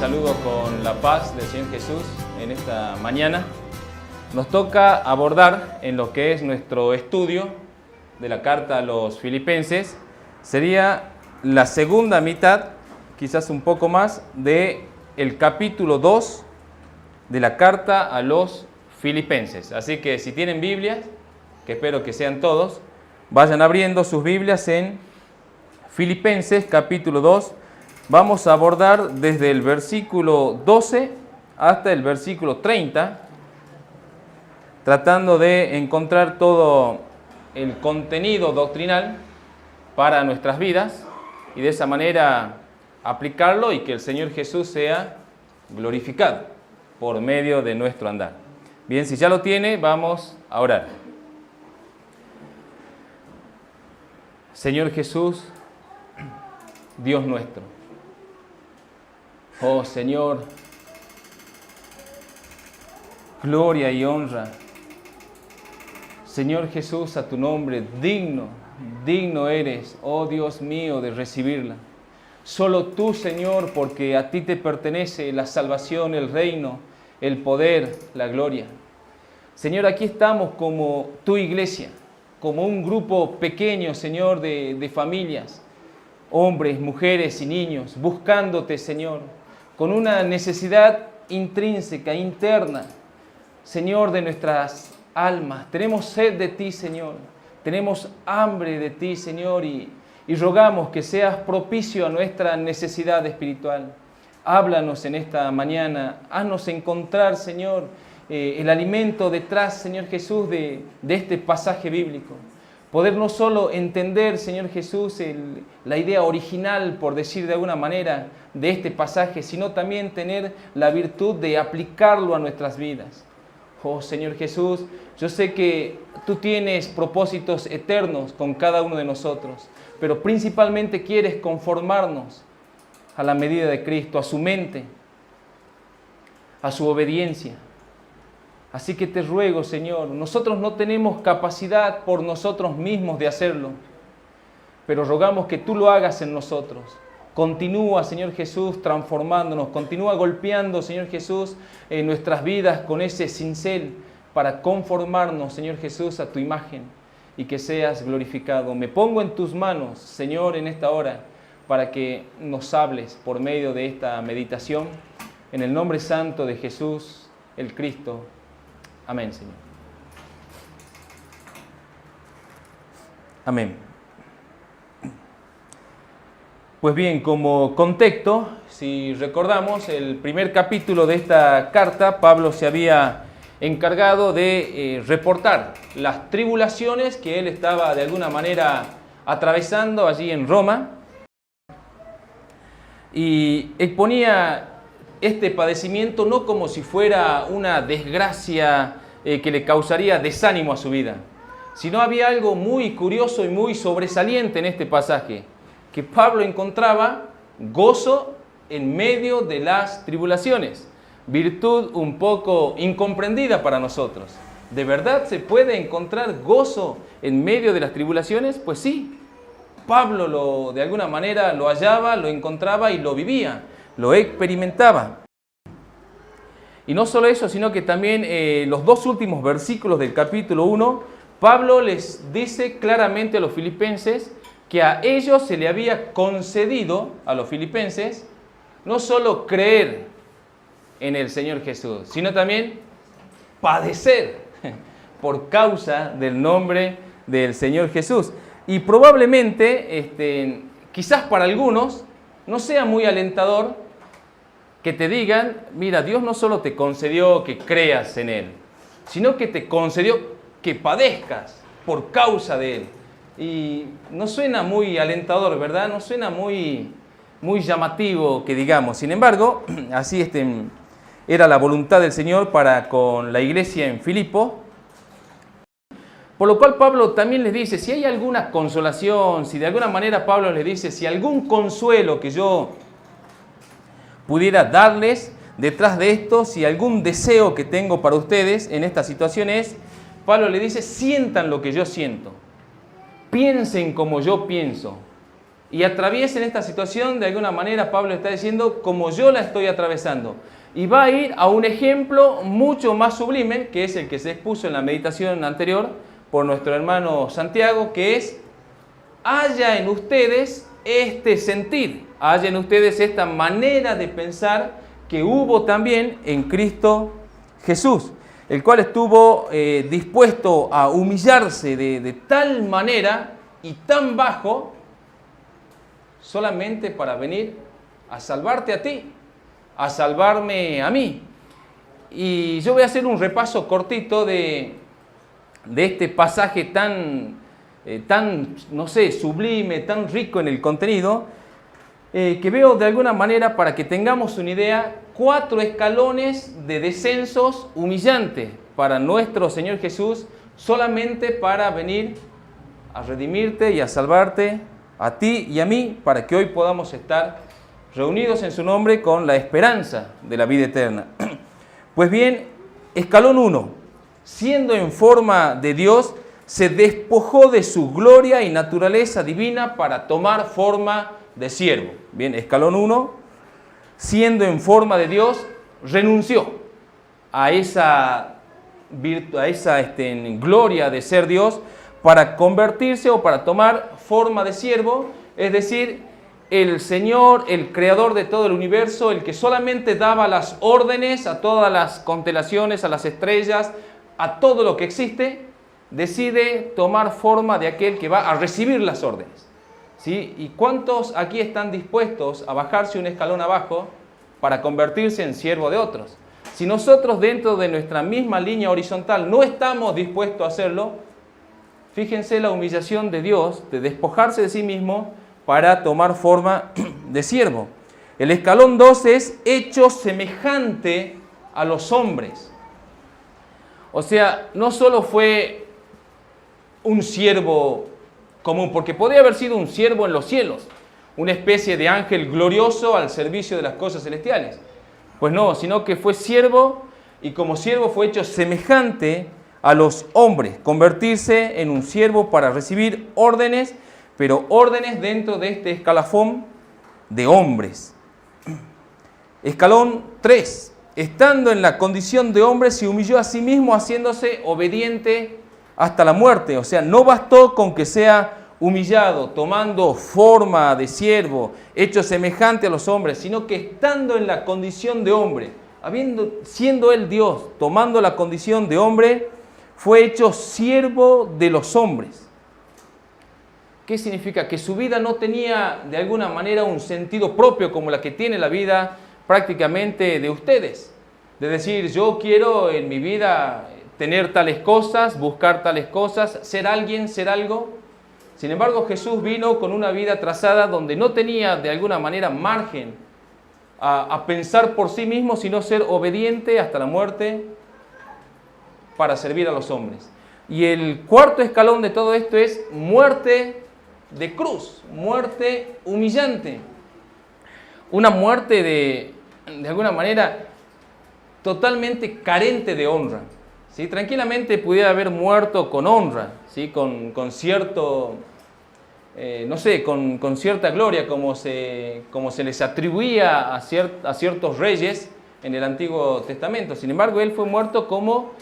saludo con la paz del Señor Jesús en esta mañana. Nos toca abordar en lo que es nuestro estudio de la carta a los Filipenses. Sería la segunda mitad, quizás un poco más, de el capítulo 2 de la carta a los Filipenses. Así que si tienen Biblias, que espero que sean todos, vayan abriendo sus Biblias en Filipenses capítulo 2. Vamos a abordar desde el versículo 12 hasta el versículo 30, tratando de encontrar todo el contenido doctrinal para nuestras vidas y de esa manera aplicarlo y que el Señor Jesús sea glorificado por medio de nuestro andar. Bien, si ya lo tiene, vamos a orar. Señor Jesús, Dios nuestro, oh Señor, gloria y honra, Señor Jesús, a tu nombre, digno eres, oh Dios mío, de recibirla. Solo tú, Señor, porque a ti te pertenece la salvación, el reino, el poder, la gloria. Señor, aquí estamos como tu iglesia, como un grupo pequeño, Señor, de familias, hombres, mujeres y niños, buscándote, Señor, con una necesidad intrínseca, interna, Señor, de nuestras almas. Tenemos sed de ti, Señor, tenemos hambre de ti, Señor, y rogamos que seas propicio a nuestra necesidad espiritual. Háblanos en esta mañana, haznos encontrar, Señor, el alimento detrás, Señor Jesús, de este pasaje bíblico. Poder no solo entender, Señor Jesús, la idea original, por decir de alguna manera, de este pasaje, sino también tener la virtud de aplicarlo a nuestras vidas. Oh, Señor Jesús, yo sé que tú tienes propósitos eternos con cada uno de nosotros, pero principalmente quieres conformarnos a la medida de Cristo, a su mente, a su obediencia. Así que te ruego, Señor, nosotros no tenemos capacidad por nosotros mismos de hacerlo, pero rogamos que tú lo hagas en nosotros. Continúa, Señor Jesús, transformándonos, continúa golpeando, Señor Jesús, en nuestras vidas con ese cincel para conformarnos, Señor Jesús, a tu imagen y que seas glorificado. Me pongo en tus manos, Señor, en esta hora, para que nos hables por medio de esta meditación. En el nombre santo de Jesús, el Cristo. Amén, Señor. Amén. Pues bien, como contexto, si recordamos, el primer capítulo de esta carta, Pablo se había encargado de reportar las tribulaciones que él estaba de alguna manera atravesando allí en Roma, y exponía este padecimiento no como si fuera una desgracia que le causaría desánimo a su vida, sino había algo muy curioso y muy sobresaliente en este pasaje, que Pablo encontraba gozo en medio de las tribulaciones, virtud un poco incomprendida para nosotros. ¿De verdad se puede encontrar gozo en medio de las tribulaciones? Pues sí, Pablo de alguna manera lo hallaba, lo encontraba y lo vivía, lo experimentaba. Y no solo eso, sino que también los dos últimos versículos del capítulo 1, Pablo les dice claramente a los filipenses que a ellos se le había concedido, a los filipenses, no solo creer en el Señor Jesús, sino también padecer por causa del nombre del Señor Jesús. Y probablemente, quizás para algunos, no sea muy alentador que te digan, mira, Dios no solo te concedió que creas en Él, sino que te concedió que padezcas por causa de Él. Y no suena muy alentador, ¿verdad? No suena muy llamativo que digamos. Sin embargo, así era la voluntad del Señor para con la iglesia en Filipo. Por lo cual Pablo también les dice, si hay alguna consolación, si de alguna manera Pablo les dice, si algún consuelo que yo pudiera darles detrás de esto, si algún deseo que tengo para ustedes en esta situación es, Pablo le dice, sientan lo que yo siento, piensen como yo pienso y atraviesen esta situación de alguna manera. Pablo está diciendo como yo la estoy atravesando. Y va a ir a un ejemplo mucho más sublime, que es el que se expuso en la meditación anterior por nuestro hermano Santiago, que es: haya en ustedes este sentir, haya en ustedes esta manera de pensar que hubo también en Cristo Jesús, el cual estuvo dispuesto a humillarse de tal manera y tan bajo, solamente para venir a salvarte a ti, a salvarme a mí. Y yo voy a hacer un repaso cortito de este pasaje tan, no sé, sublime, tan rico en el contenido, que veo de alguna manera, para que tengamos una idea, 4 escalones de descensos humillantes para nuestro Señor Jesús, solamente para venir a redimirte y a salvarte a ti y a mí, para que hoy podamos estar reunidos en su nombre con la esperanza de la vida eterna. Pues bien, escalón 1, siendo en forma de Dios, se despojó de su gloria y naturaleza divina para tomar forma de siervo. Bien, escalón 1, siendo en forma de Dios, renunció a esa gloria de ser Dios para convertirse o para tomar forma de siervo, es decir, el Señor, el creador de todo el universo, el que solamente daba las órdenes a todas las constelaciones, a las estrellas, a todo lo que existe, decide tomar forma de aquel que va a recibir las órdenes. ¿Sí? ¿Y cuántos aquí están dispuestos a bajarse un escalón abajo para convertirse en siervo de otros? Si nosotros dentro de nuestra misma línea horizontal no estamos dispuestos a hacerlo, fíjense la humillación de Dios, de despojarse de sí mismo para tomar forma de siervo. El escalón 2 es hecho semejante a los hombres. O sea, no solo fue un siervo común, porque podría haber sido un siervo en los cielos, una especie de ángel glorioso al servicio de las cosas celestiales. Pues no, sino que fue siervo, y como siervo fue hecho semejante a los hombres, convertirse en un siervo para recibir órdenes, pero órdenes dentro de este escalafón de hombres. Escalón 3. Estando en la condición de hombre, se humilló a sí mismo, haciéndose obediente hasta la muerte. O sea, no bastó con que sea humillado, tomando forma de siervo, hecho semejante a los hombres, sino que estando en la condición de hombre, siendo él Dios, tomando la condición de hombre, fue hecho siervo de los hombres. ¿Qué significa? Que su vida no tenía de alguna manera un sentido propio como la que tiene la vida prácticamente de ustedes. De decir, yo quiero en mi vida tener tales cosas, buscar tales cosas, ser alguien, ser algo. Sin embargo, Jesús vino con una vida trazada donde no tenía de alguna manera margen a pensar por sí mismo, sino ser obediente hasta la muerte para servir a los hombres. Y el cuarto escalón de todo esto es muerte de cruz, muerte humillante. Una muerte de alguna manera totalmente carente de honra. ¿Sí? Tranquilamente pudiera haber muerto con honra, ¿sí? con cierto, no sé, con cierta gloria, como se les atribuía a ciertos reyes en el Antiguo Testamento. Sin embargo, él fue muerto como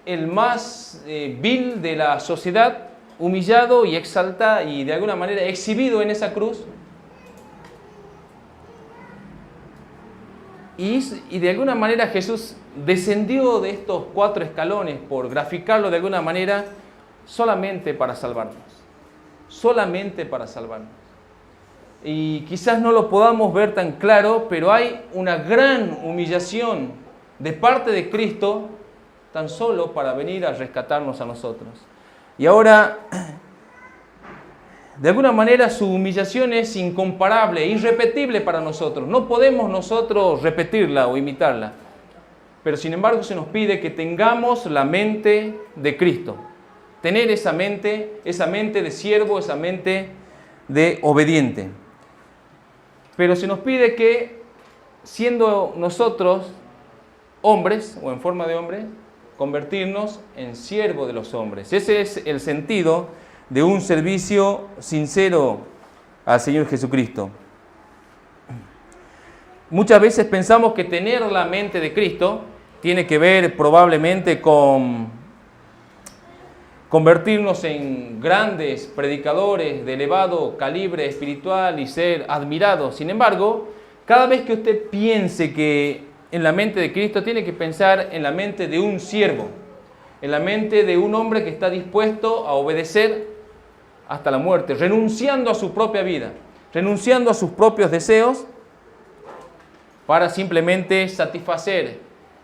el más vil de la sociedad, humillado y exaltado y de alguna manera exhibido en esa cruz. Y de alguna manera Jesús descendió de estos 4 escalones, por graficarlo de alguna manera, solamente para salvarnos. Solamente para salvarnos. Y quizás no lo podamos ver tan claro, pero hay una gran humillación de parte de Cristo, tan solo para venir a rescatarnos a nosotros. Y ahora, de alguna manera su humillación es incomparable, irrepetible para nosotros. No podemos nosotros repetirla o imitarla. Pero sin embargo se nos pide que tengamos la mente de Cristo. Tener esa mente de siervo, esa mente de obediente. Pero se nos pide que, siendo nosotros hombres o en forma de hombres, convertirnos en siervo de los hombres. Ese es el sentido de un servicio sincero al Señor Jesucristo. Muchas veces pensamos que tener la mente de Cristo tiene que ver probablemente con convertirnos en grandes predicadores de elevado calibre espiritual y ser admirados. Sin embargo, cada vez que usted piense que en la mente de Cristo, tiene que pensar en la mente de un siervo, en la mente de un hombre que está dispuesto a obedecer hasta la muerte, renunciando a su propia vida, renunciando a sus propios deseos para simplemente satisfacer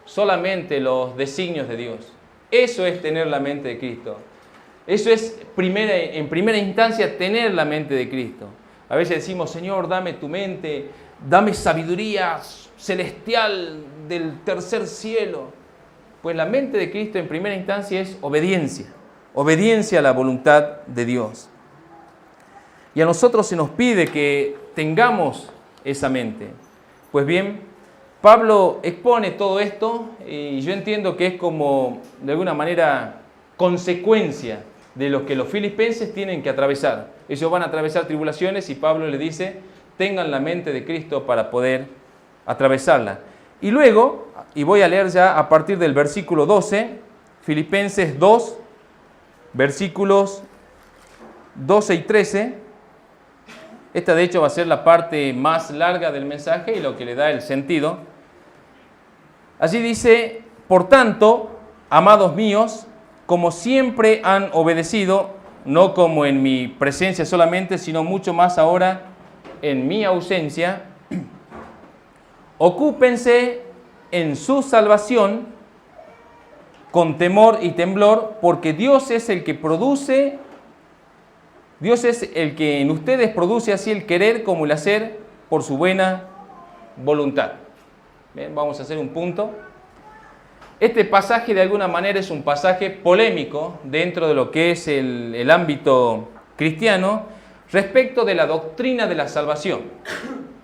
solamente los designios de Dios. Eso es tener la mente de Cristo. Eso es en primera instancia tener la mente de Cristo. A veces decimos, Señor, dame tu mente, dame sabiduría celestial del tercer cielo. Pues la mente de Cristo en primera instancia es obediencia, obediencia a la voluntad de Dios. Y a nosotros se nos pide que tengamos esa mente. Pues bien, Pablo expone todo esto y yo entiendo que es como, de alguna manera, consecuencia de lo que los filipenses tienen que atravesar. Ellos van a atravesar tribulaciones y Pablo les dice, tengan la mente de Cristo para poder atravesarla. Y luego, y voy a leer ya a partir del versículo 12, Filipenses 2, versículos 12 y 13. Esta de hecho va a ser la parte más larga del mensaje y lo que le da el sentido. Allí dice, por tanto, amados míos, como siempre han obedecido, no como en mi presencia solamente, sino mucho más ahora en mi ausencia, ocúpense en su salvación con temor y temblor, porque Dios es el que produce, Dios es el que en ustedes produce así el querer como el hacer por su buena voluntad. Bien, vamos a hacer un punto. Este pasaje de alguna manera es un pasaje polémico dentro de lo que es el ámbito cristiano respecto de la doctrina de la salvación.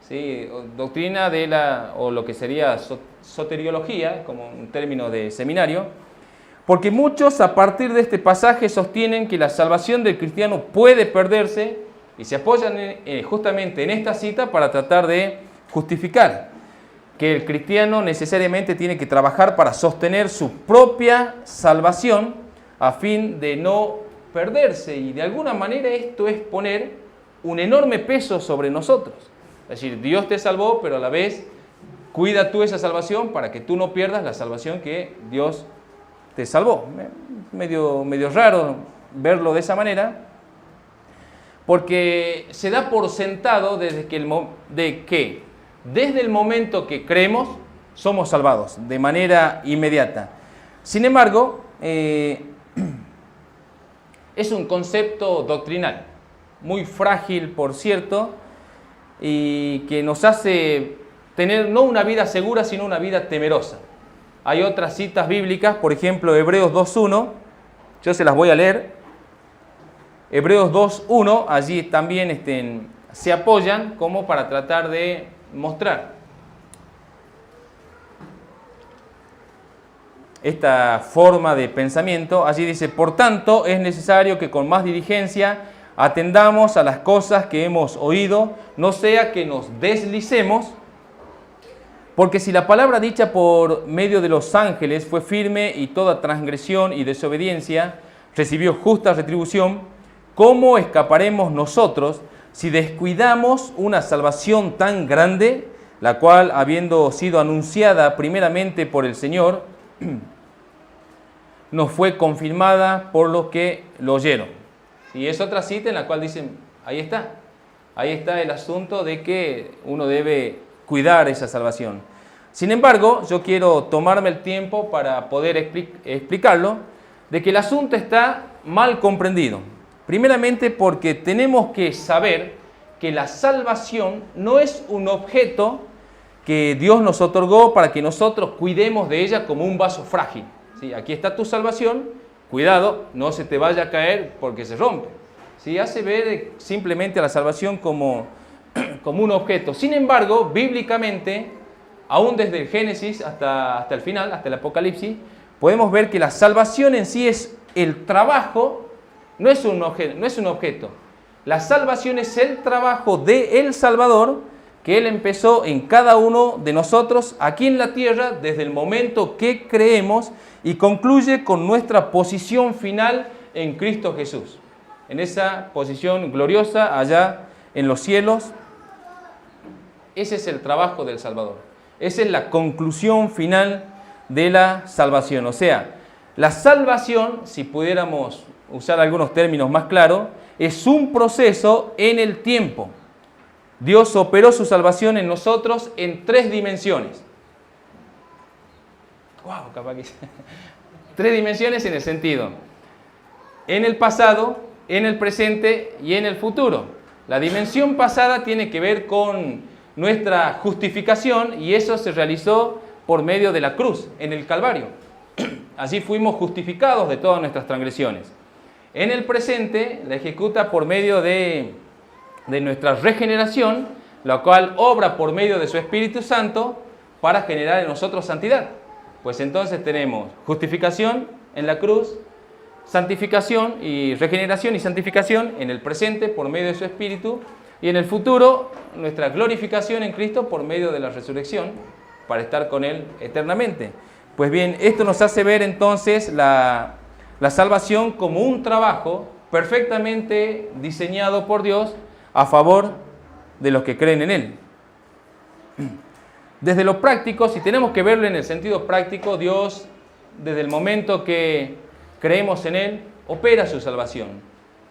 ¿Sí? Doctrina de o lo que sería soteriología, como un término de seminario, porque muchos a partir de este pasaje sostienen que la salvación del cristiano puede perderse y se apoyan justamente en esta cita para tratar de justificar que el cristiano necesariamente tiene que trabajar para sostener su propia salvación a fin de no perderse. Y de alguna manera esto es poner un enorme peso sobre nosotros. Es decir, Dios te salvó, pero a la vez cuida tú esa salvación para que tú no pierdas la salvación que Dios te salvó. Medio raro verlo de esa manera, porque se da por sentado desde el momento que creemos, somos salvados de manera inmediata. Sin embargo, es un concepto doctrinal, muy frágil, por cierto, y que nos hace tener no una vida segura, sino una vida temerosa. Hay otras citas bíblicas, por ejemplo, Hebreos 2.1, yo se las voy a leer. Hebreos 2.1, allí también se apoyan como para tratar de mostrar esta forma de pensamiento. Allí dice, por tanto, es necesario que con más diligencia atendamos a las cosas que hemos oído, no sea que nos deslicemos, porque si la palabra dicha por medio de los ángeles fue firme y toda transgresión y desobediencia recibió justa retribución, ¿cómo escaparemos nosotros si descuidamos una salvación tan grande, la cual, habiendo sido anunciada primeramente por el Señor, nos fue confirmada por los que lo oyeron? Y es otra cita en la cual dicen, ahí está el asunto de que uno debe cuidar esa salvación. Sin embargo, yo quiero tomarme el tiempo para poder explicarlo, de que el asunto está mal comprendido. Primeramente porque tenemos que saber que la salvación no es un objeto que Dios nos otorgó para que nosotros cuidemos de ella como un vaso frágil. ¿Sí? Aquí está tu salvación, cuidado, no se te vaya a caer porque se rompe. ¿Sí? Hace ver simplemente a la salvación como un objeto. Sin embargo, bíblicamente, aún desde el Génesis hasta el final, hasta el Apocalipsis, podemos ver que la salvación en sí es el trabajo. No es un objeto. La salvación es el trabajo del Salvador que Él empezó en cada uno de nosotros aquí en la tierra desde el momento que creemos y concluye con nuestra posición final en Cristo Jesús. En esa posición gloriosa allá en los cielos. Ese es el trabajo del Salvador. Esa es la conclusión final de la salvación. O sea, la salvación, si pudiéramos usar algunos términos más claros, es un proceso en el tiempo. Dios operó su salvación en nosotros en 3 dimensiones. ¡Wow! Capaz que... 3 dimensiones en el sentido. En el pasado, en el presente y en el futuro. La dimensión pasada tiene que ver con nuestra justificación y eso se realizó por medio de la cruz, en el Calvario. Así fuimos justificados de todas nuestras transgresiones. En el presente la ejecuta por medio de nuestra regeneración, la cual obra por medio de su Espíritu Santo para generar en nosotros santidad. Pues entonces tenemos justificación en la cruz, santificación y regeneración y santificación en el presente por medio de su Espíritu y en el futuro nuestra glorificación en Cristo por medio de la resurrección para estar con Él eternamente. Pues bien, esto nos hace ver entonces la salvación como un trabajo perfectamente diseñado por Dios a favor de los que creen en Él. Desde lo práctico, si tenemos que verlo en el sentido práctico, Dios, desde el momento que creemos en Él, opera su salvación.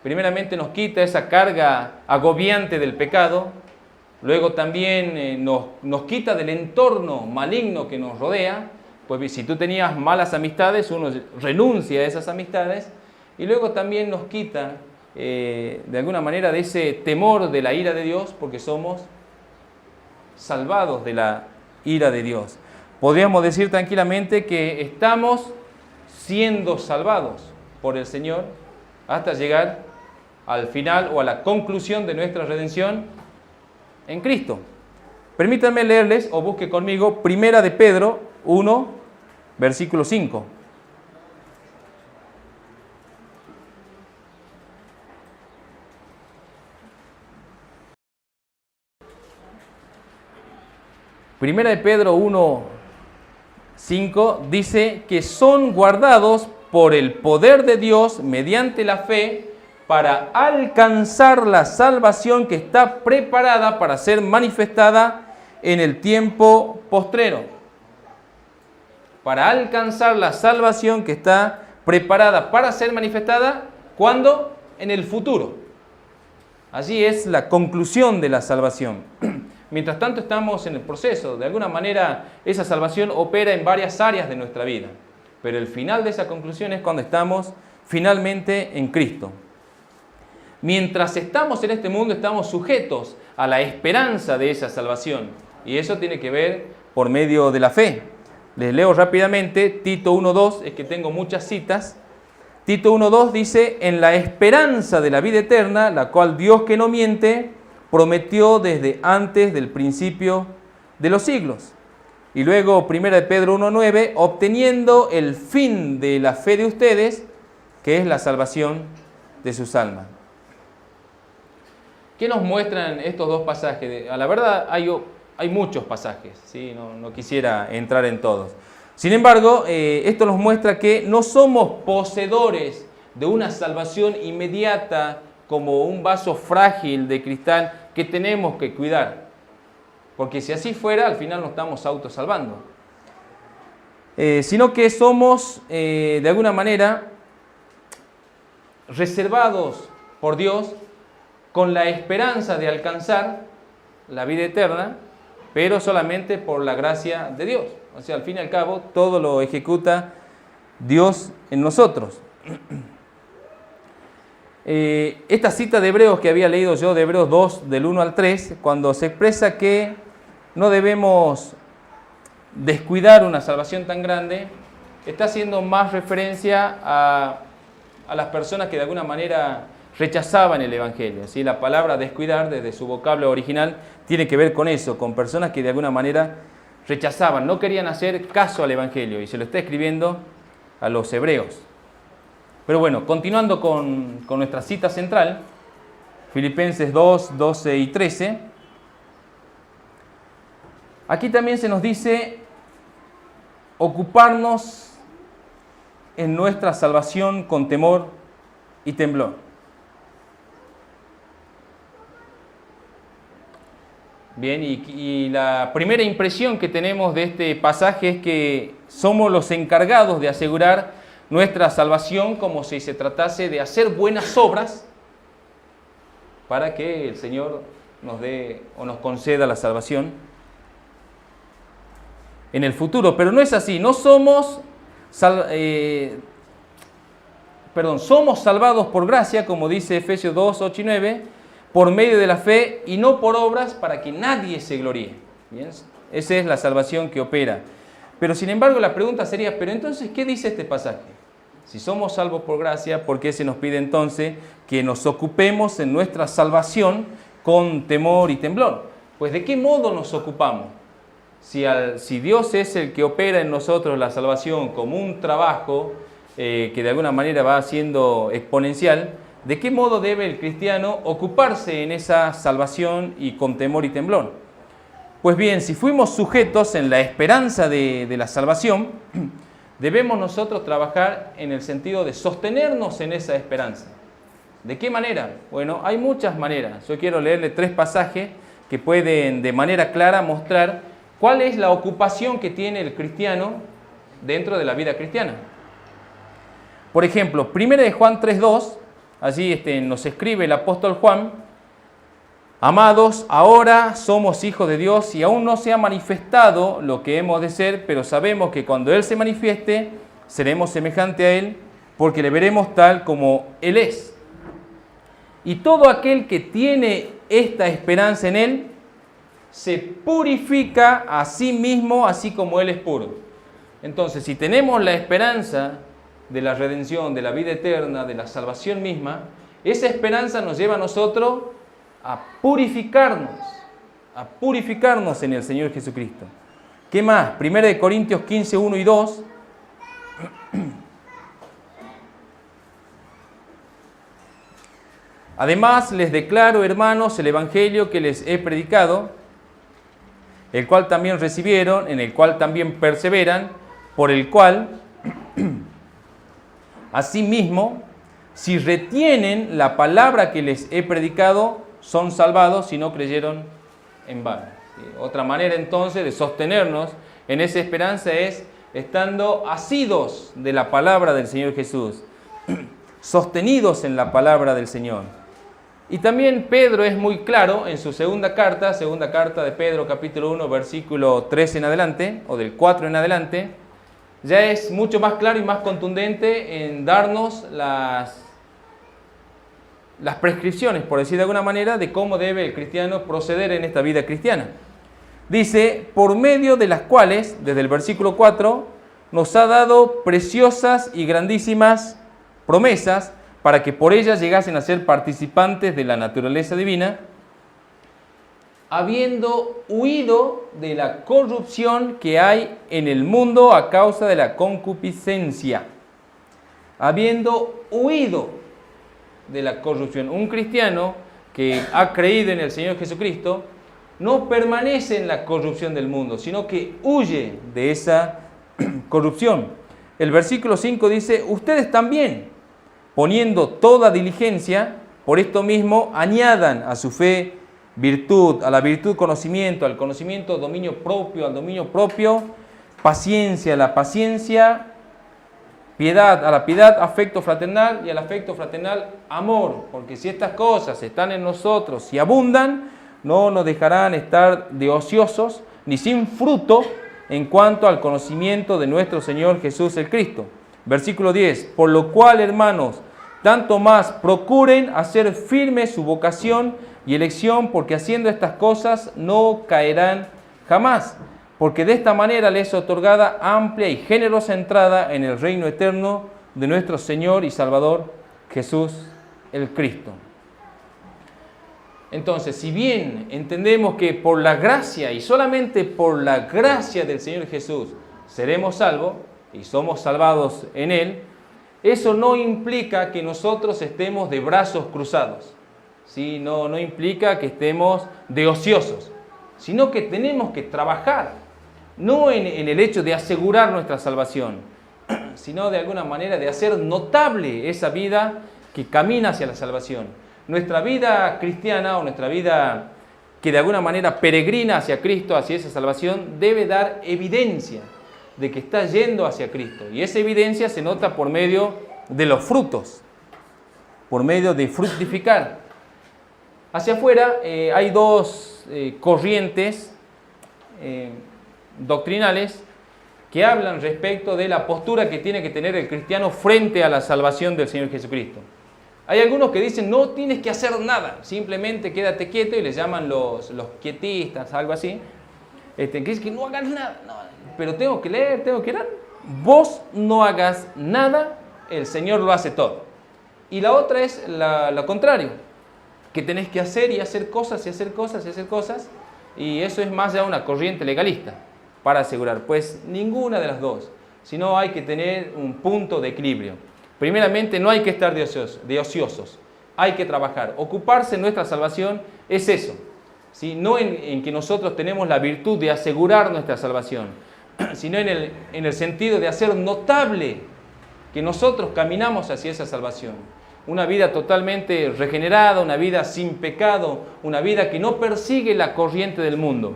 Primeramente nos quita esa carga agobiante del pecado, luego también nos quita del entorno maligno que nos rodea, pues si tú tenías malas amistades, uno renuncia a esas amistades, y luego también nos quita de alguna manera de ese temor de la ira de Dios, porque somos salvados de la ira de Dios. Podríamos decir tranquilamente que estamos siendo salvados por el Señor hasta llegar al final o a la conclusión de nuestra redención en Cristo. Permítanme leerles o busque conmigo Primera de Pedro 1, versículo 5. Primera de Pedro 1, 5 dice que son guardados por el poder de Dios mediante la fe para alcanzar la salvación que está preparada para ser manifestada en el tiempo postrero. Para alcanzar la salvación que está preparada para ser manifestada, ¿cuándo? En el futuro. Allí es la conclusión de la salvación. Mientras tanto estamos en el proceso. De alguna manera esa salvación opera en varias áreas de nuestra vida. Pero el final de esa conclusión es cuando estamos finalmente en Cristo. Mientras estamos en este mundo estamos sujetos a la esperanza de esa salvación. Y eso tiene que ver por medio de la fe. Les leo rápidamente Tito 1.2, es que tengo muchas citas. Tito 1.2 dice, en la esperanza de la vida eterna, la cual Dios que no miente, prometió desde antes del principio de los siglos. Y luego 1 Pedro 1.9, obteniendo el fin de la fe de ustedes, que es la salvación de sus almas. ¿Qué nos muestran estos dos pasajes? A la verdad hay muchos pasajes, ¿sí? No quisiera entrar en todos. Sin embargo, esto nos muestra que no somos poseedores de una salvación inmediata como un vaso frágil de cristal que tenemos que cuidar. Porque si así fuera, al final nos estamos autosalvando. Sino que somos, de alguna manera, reservados por Dios con la esperanza de alcanzar la vida eterna, pero solamente por la gracia de Dios. O sea, al fin y al cabo, todo lo ejecuta Dios en nosotros. Esta cita de Hebreos que había leído yo, de Hebreos 2, del 1 al 3, cuando se expresa que no debemos descuidar una salvación tan grande, está haciendo más referencia a las personas que de alguna manera rechazaban el Evangelio. ¿Sí? La palabra descuidar, desde su vocablo original, tiene que ver con eso, con personas que de alguna manera rechazaban, no querían hacer caso al Evangelio, y se lo está escribiendo a los hebreos. Pero bueno, continuando con nuestra cita central, Filipenses 2, 12 y 13. Aquí también se nos dice ocuparnos en nuestra salvación con temor y temblor. Bien, y la primera impresión que tenemos de este pasaje es que somos los encargados de asegurar nuestra salvación como si se tratase de hacer buenas obras para que el Señor nos dé o nos conceda la salvación en el futuro. Pero no es así, no somos somos salvados por gracia, como dice Efesios 2, 8 y 9, por medio de la fe y no por obras para que nadie se gloríe. ¿Bien? Esa es la salvación que opera. Pero sin embargo la pregunta sería, ¿pero entonces qué dice este pasaje? Si somos salvos por gracia, ¿por qué se nos pide entonces que nos ocupemos en nuestra salvación con temor y temblor? Pues ¿de qué modo nos ocupamos? Si Dios es el que opera en nosotros la salvación como un trabajo que de alguna manera va siendo exponencial, ¿de qué modo debe el cristiano ocuparse en esa salvación y con temor y temblor? Pues bien, si fuimos sujetos en la esperanza de la salvación, debemos nosotros trabajar en el sentido de sostenernos en esa esperanza. ¿De qué manera? Bueno, hay muchas maneras. Yo quiero leerle 3 pasajes que pueden de manera clara mostrar cuál es la ocupación que tiene el cristiano dentro de la vida cristiana. Por ejemplo, 1 de Juan 3:2, allí nos escribe el apóstol Juan: amados, ahora somos hijos de Dios y aún no se ha manifestado lo que hemos de ser, pero sabemos que cuando Él se manifieste, seremos semejantes a Él, porque le veremos tal como Él es. Y todo aquel que tiene esta esperanza en Él, se purifica a sí mismo, así como Él es puro. Entonces, si tenemos la esperanza de la redención, de la vida eterna, de la salvación misma, esa esperanza nos lleva a nosotros a purificarnos en el Señor Jesucristo. ¿Qué más? 1 Corintios 15, 1 y 2. Además, les declaro, hermanos, el evangelio que les he predicado, el cual también recibieron, en el cual también perseveran, por el cual, asimismo, si retienen la palabra que les he predicado, son salvados si no creyeron en vano. Otra manera entonces de sostenernos en esa esperanza es estando asidos de la palabra del Señor Jesús, sostenidos en la palabra del Señor. Y también Pedro es muy claro en su segunda carta de Pedro capítulo 1, versículo 3 en adelante, o del 4 en adelante, ya es mucho más claro y más contundente en darnos las prescripciones, por decir de alguna manera, de cómo debe el cristiano proceder en esta vida cristiana. Dice, por medio de las cuales, desde el versículo 4, nos ha dado preciosas y grandísimas promesas, para que por ellas llegasen a ser participantes de la naturaleza divina, habiendo huido de la corrupción que hay en el mundo a causa de la concupiscencia. Habiendo huido de la corrupción. Un cristiano que ha creído en el Señor Jesucristo no permanece en la corrupción del mundo, sino que huye de esa corrupción. El versículo 5 dice, ustedes también, poniendo toda diligencia, por esto mismo añadan a su fe virtud, a la virtud conocimiento, al conocimiento dominio propio, al dominio propio paciencia, a la paciencia piedad, a la piedad afecto fraternal y al afecto fraternal amor, porque si estas cosas están en nosotros y abundan, no nos dejarán estar de ociosos ni sin fruto en cuanto al conocimiento de nuestro Señor Jesús el Cristo. Versículo 10, por lo cual, hermanos, tanto más procuren hacer firme su vocación y elección, porque haciendo estas cosas no caerán jamás, porque de esta manera les es otorgada amplia y generosa entrada en el reino eterno de nuestro Señor y Salvador Jesús el Cristo. Entonces, si bien entendemos que por la gracia y solamente por la gracia del Señor Jesús seremos salvos y somos salvados en Él, eso no implica que nosotros estemos de brazos cruzados. ¿sí? No implica que estemos de ociosos, sino que tenemos que trabajar, no en el hecho de asegurar nuestra salvación, sino de alguna manera de hacer notable esa vida que camina hacia la salvación. Nuestra vida cristiana o nuestra vida que de alguna manera peregrina hacia Cristo, hacia esa salvación, debe dar evidencia de que está yendo hacia Cristo. Y esa evidencia se nota por medio de los frutos, por medio de fructificar. Hacia afuera hay dos corrientes doctrinales que hablan respecto de la postura que tiene que tener el cristiano frente a la salvación del Señor Jesucristo. Hay algunos que dicen, no tienes que hacer nada, simplemente quédate quieto, y les llaman los quietistas, algo así, que dicen que no hagas nada, no, pero tengo que leer, tengo que orar. Vos no hagas nada, el Señor lo hace todo. Y la otra es lo contrario, que tenés que hacer y hacer cosas y hacer cosas y hacer cosas, y eso es más ya una corriente legalista, para asegurar. Pues ninguna de las dos, sino hay que tener un punto de equilibrio. Primeramente, no hay que estar de ociosos, hay que trabajar. Ocuparse en nuestra salvación es eso, ¿sí? No en que nosotros tenemos la virtud de asegurar nuestra salvación, sino en el sentido de hacer notable que nosotros caminamos hacia esa salvación. Una vida totalmente regenerada, una vida sin pecado, una vida que no persigue la corriente del mundo,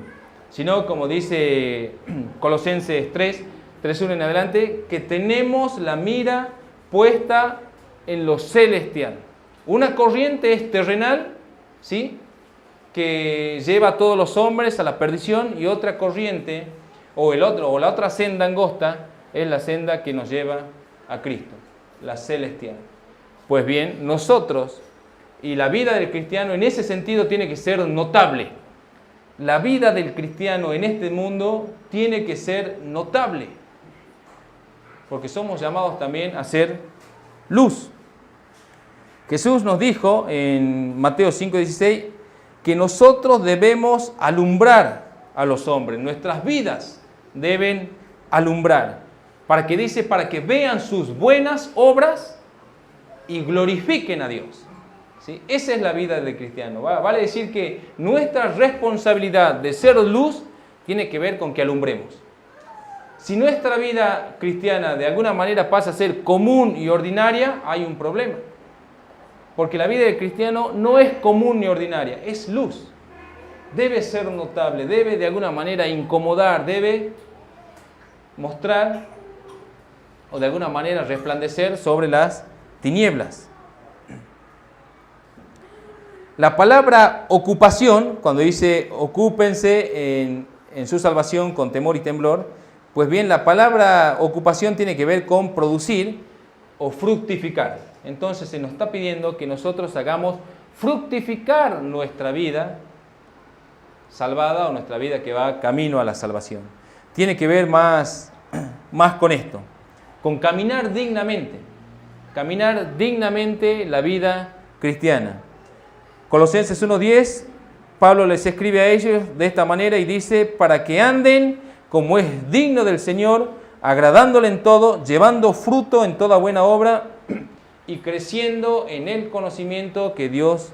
sino, como dice Colosenses 3:1 en adelante, que tenemos la mira puesta en lo celestial. Una corriente es terrenal, ¿sí?, que lleva a todos los hombres a la perdición, y otra corriente, o la otra senda angosta, es la senda que nos lleva a Cristo, la celestial. Pues bien, nosotros, y la vida del cristiano en ese sentido tiene que ser notable. La vida del cristiano en este mundo tiene que ser notable, porque somos llamados también a ser luz. Jesús nos dijo en Mateo 5:16 que nosotros debemos alumbrar a los hombres, nuestras vidas deben alumbrar, para que vean sus buenas obras y glorifiquen a Dios. ¿Sí? Esa es la vida del cristiano. Vale decir que nuestra responsabilidad de ser luz tiene que ver con que alumbremos. Si nuestra vida cristiana de alguna manera pasa a ser común y ordinaria, hay un problema. Porque la vida del cristiano no es común ni ordinaria, es luz. Debe ser notable, debe de alguna manera incomodar, debe mostrar o de alguna manera resplandecer sobre las tinieblas. La palabra ocupación, cuando dice ocúpense en su salvación con temor y temblor, pues bien, la palabra ocupación tiene que ver con producir o fructificar. Entonces se nos está pidiendo que nosotros hagamos fructificar nuestra vida salvada o nuestra vida que va camino a la salvación. Tiene que ver más con esto, con caminar dignamente la vida cristiana. Colosenses 1:10, Pablo les escribe a ellos de esta manera y dice, para que anden como es digno del Señor, agradándole en todo, llevando fruto en toda buena obra y creciendo en el conocimiento que Dios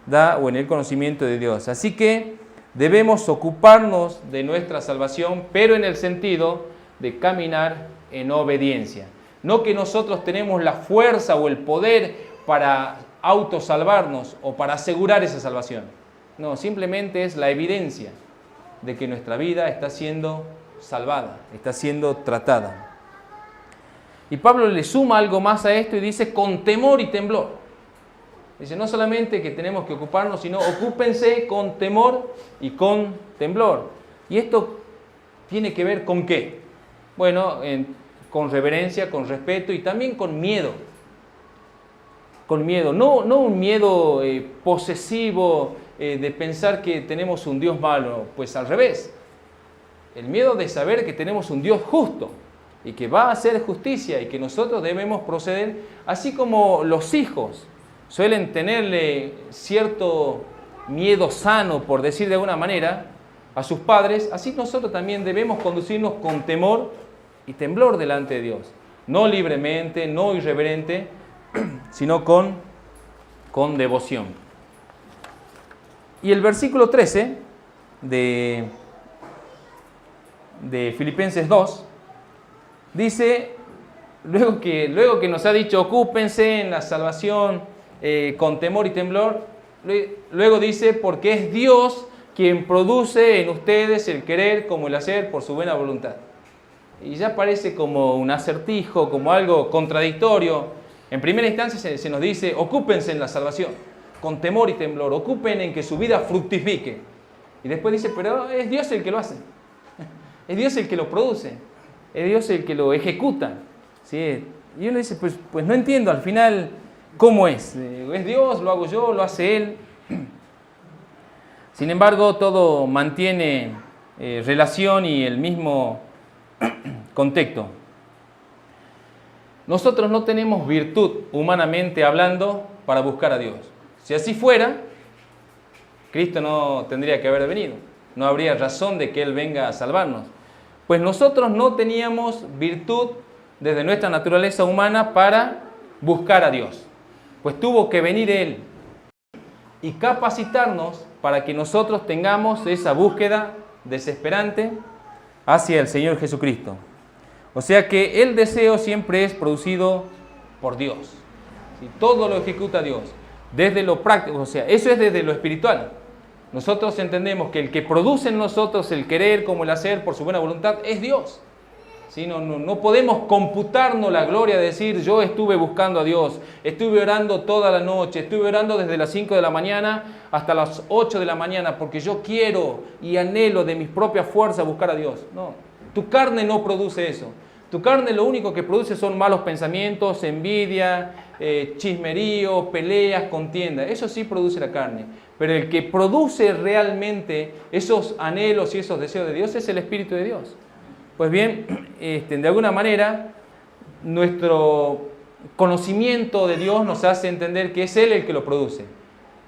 da o en el conocimiento de Dios. Así que debemos ocuparnos de nuestra salvación, pero en el sentido de caminar en obediencia. No que nosotros tenemos la fuerza o el poder para autosalvarnos o para asegurar esa salvación. No, simplemente es la evidencia de que nuestra vida está siendo salvada, está siendo tratada. Y Pablo le suma algo más a esto y dice con temor y temblor. Dice no solamente que tenemos que ocuparnos, sino ocúpense con temor y con temblor. ¿Y esto tiene que ver con qué? Bueno, con reverencia, con respeto y también con miedo. Con miedo, no un miedo posesivo de pensar que tenemos un Dios malo, pues al revés. El miedo de saber que tenemos un Dios justo y que va a hacer justicia y que nosotros debemos proceder, así como los hijos suelen tenerle cierto miedo sano, por decir de alguna manera, a sus padres, así nosotros también debemos conducirnos con temor y temblor delante de Dios. No libremente, no irreverente, sino con devoción. Y el versículo 13 de Filipenses 2 dice, luego que nos ha dicho, ocúpense en la salvación con temor y temblor, luego dice, porque es Dios quien produce en ustedes el querer como el hacer por su buena voluntad. Y ya parece como un acertijo, como algo contradictorio. En primera instancia se nos dice, ocúpense en la salvación, con temor y temblor, ocupen en que su vida fructifique. Y después dice, pero es Dios el que lo hace, es Dios el que lo produce, es Dios el que lo ejecuta. ¿Sí? Y uno dice, pues no entiendo al final cómo es. ¿Es Dios? ¿Lo hago yo? ¿Lo hace Él? Sin embargo, todo mantiene relación y el mismo contexto. Nosotros no tenemos virtud, humanamente hablando, para buscar a Dios. Si así fuera, Cristo no tendría que haber venido. No habría razón de que Él venga a salvarnos. Pues nosotros no teníamos virtud desde nuestra naturaleza humana para buscar a Dios. Pues tuvo que venir Él y capacitarnos para que nosotros tengamos esa búsqueda desesperante hacia el Señor Jesucristo. O sea que el deseo siempre es producido por Dios. ¿Sí? Todo lo ejecuta Dios, desde lo práctico, o sea, eso es desde lo espiritual. Nosotros entendemos que el que produce en nosotros el querer como el hacer por su buena voluntad es Dios. ¿Sí? No podemos computarnos la gloria de decir, yo estuve buscando a Dios, estuve orando toda la noche, estuve orando desde las 5 de la mañana hasta las 8 de la mañana, porque yo quiero y anhelo de mis propias fuerzas buscar a Dios. No, tu carne no produce eso. Tu carne lo único que produce son malos pensamientos, envidia, chismerío, peleas, contienda. Eso sí produce la carne. Pero el que produce realmente esos anhelos y esos deseos de Dios es el Espíritu de Dios. Pues bien, de alguna manera, nuestro conocimiento de Dios nos hace entender que es Él el que lo produce.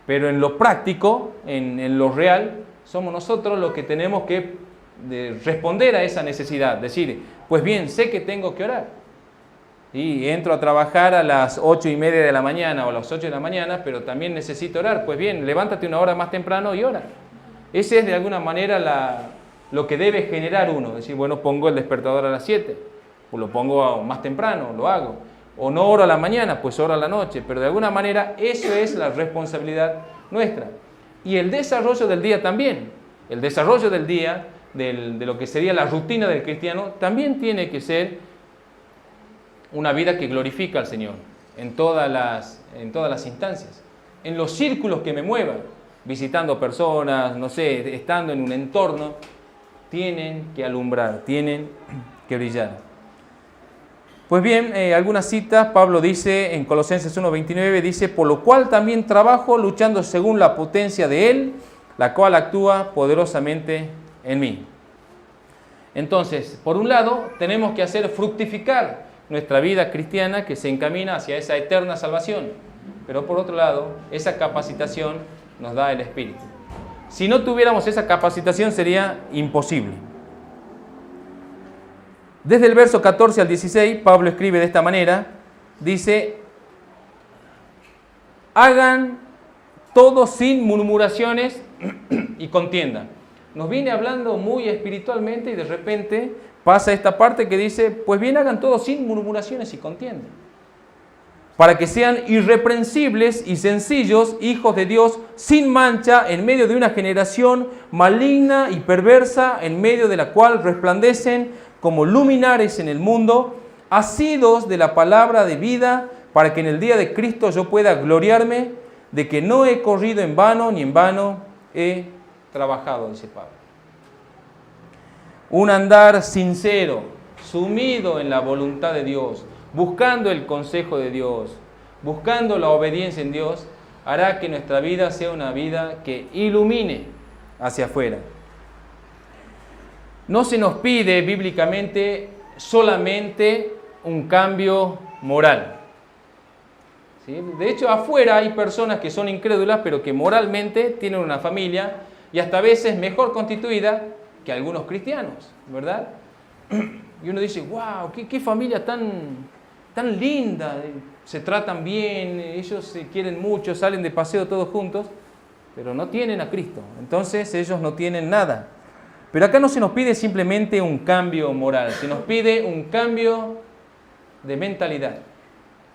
Pero en lo práctico, en lo real, somos nosotros los que tenemos que responder a esa necesidad. Decir, pues bien, sé que tengo que orar. Y entro a trabajar a las 8:30 de la mañana o a las 8 de la mañana, pero también necesito orar. Pues bien, levántate una hora más temprano y ora. Ese es de alguna manera lo que debe generar uno. Decir, bueno, pongo el despertador a las 7, o lo pongo más temprano, lo hago. O no oro a la mañana, pues oro a la noche. Pero de alguna manera eso es la responsabilidad nuestra. Y el desarrollo del día también. El desarrollo del día, de lo que sería la rutina del cristiano, también tiene que ser una vida que glorifica al Señor en todas las instancias. En los círculos que me muevan, visitando personas, no sé, estando en un entorno, tienen que alumbrar, tienen que brillar. Pues bien, algunas citas, Pablo dice en Colosenses 1:29, dice, por lo cual también trabajo luchando según la potencia de Él, la cual actúa poderosamente en mí. Entonces, por un lado, tenemos que hacer fructificar nuestra vida cristiana que se encamina hacia esa eterna salvación. Pero por otro lado, esa capacitación nos da el Espíritu. Si no tuviéramos esa capacitación sería imposible. Desde el verso 14 al 16, Pablo escribe de esta manera, dice, hagan todo sin murmuraciones y contienda. Nos viene hablando muy espiritualmente y de repente pasa esta parte que dice, pues bien, hagan todo sin murmuraciones y contienda, para que sean irreprensibles y sencillos, hijos de Dios, sin mancha, en medio de una generación maligna y perversa, en medio de la cual resplandecen como luminares en el mundo, asidos de la palabra de vida, para que en el día de Cristo yo pueda gloriarme de que no he corrido en vano, ni en vano he trabajado, dice Pablo. Un andar sincero, sumido en la voluntad de Dios, buscando el consejo de Dios, buscando la obediencia en Dios, hará que nuestra vida sea una vida que ilumine hacia afuera. No se nos pide bíblicamente solamente un cambio moral. ¿Sí? De hecho, afuera hay personas que son incrédulas, pero que moralmente tienen una familia y hasta a veces mejor constituida que algunos cristianos, ¿verdad? Y uno dice, wow, qué familia tan linda, se tratan bien, ellos se quieren mucho, salen de paseo todos juntos. pero no tienen a Cristo. Entonces ellos no tienen nada. Pero acá no se nos pide simplemente un cambio moral, se nos pide un cambio de mentalidad,